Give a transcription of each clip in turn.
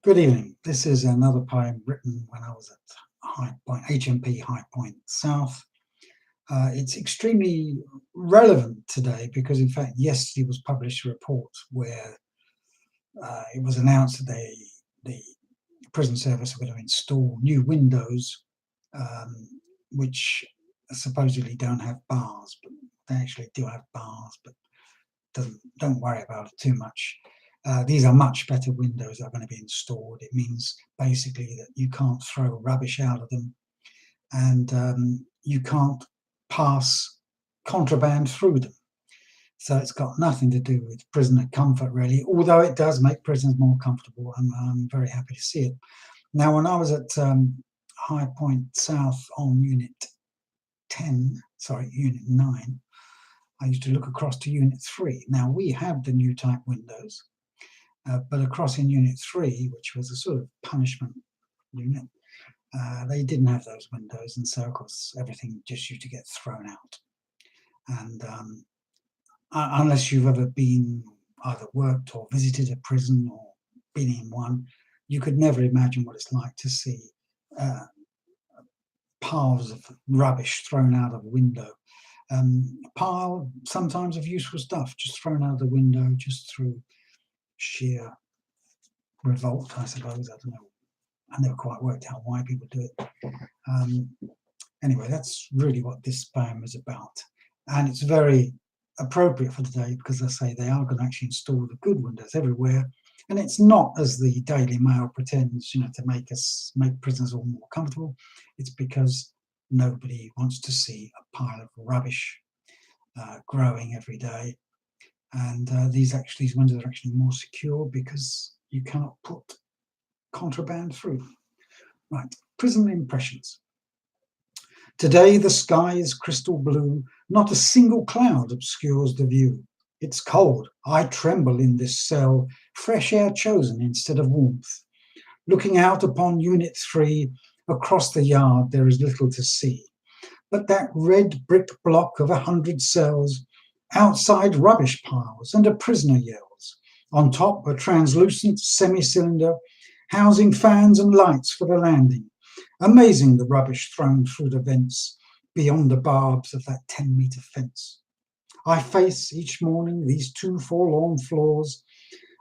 Good evening. This is another poem written when I was at HMP Highpoint South. It's extremely relevant today because, in fact, yesterday was published a report where it was announced that the prison service were going to install new windows, which supposedly don't have bars, but they actually do have bars, but don't worry about it too much. These are much better windows that are going to be installed. It means basically that you can't throw rubbish out of them, and you can't pass contraband through them. So it's got nothing to do with prisoner comfort, really, although it does make prisoners more comfortable, and I'm very happy to see it. Now, when I was at High Point South on Unit 9, I used to look across to Unit 3. Now, we have the new type windows, but across in Unit 3, which was a sort of punishment unit, they didn't have those windows, and so, of course, everything just used to get thrown out. And unless you've ever been either worked or visited a prison or been in one, you could never imagine what it's like to see piles of rubbish thrown out of a window. Pile sometimes of useful stuff just thrown out of the window just through sheer revolt, I suppose. I don't know. I never quite worked out why people do it. Anyway, that's really what this poem is about. And it's very appropriate for today because, as I say, they are going to actually install the good windows everywhere. And it's not, as the Daily Mail pretends, to make prisoners all more comfortable. It's because nobody wants to see a pile of rubbish growing every day. And these windows are actually more secure because you cannot put contraband through them. Right, prison impressions. Today the sky is crystal blue, not a single cloud obscures the view. It's cold, I tremble in this cell, fresh air chosen instead of warmth. Looking out upon Unit 3, across the yard there is little to see. But that red brick block of 100 cells, outside rubbish piles and a prisoner yells. On top a translucent semi-cylinder, housing fans and lights for the landing. Amazing the rubbish thrown through the vents, beyond the barbs of that 10-metre fence. I face each morning these two forlorn floors,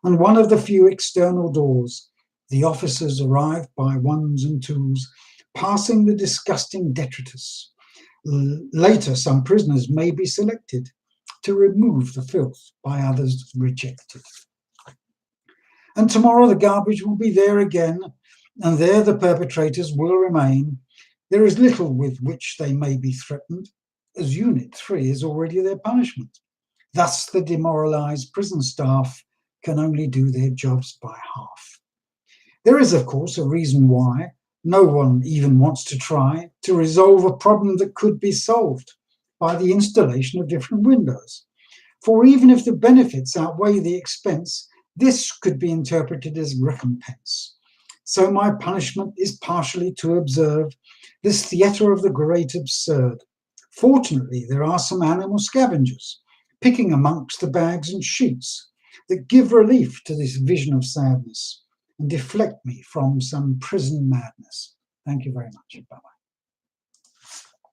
and one of the few external doors. The officers arrive by ones and twos, passing the disgusting detritus. Later, some prisoners may be selected to remove the filth by others rejected. And tomorrow the garbage will be there again, and there the perpetrators will remain. There is little with which they may be threatened, as Unit 3 is already their punishment. Thus the demoralised prison staff can only do their jobs by half. There is, of course, a reason why no one even wants to try to resolve a problem that could be solved by the installation of different windows. For even if the benefits outweigh the expense, this could be interpreted as recompense. So my punishment is partially to observe this theatre of the great absurd. Fortunately, there are some animal scavengers picking amongst the bags and sheets that give relief to this vision of sadness and deflect me from some prison madness. Thank you very much. Bye-bye.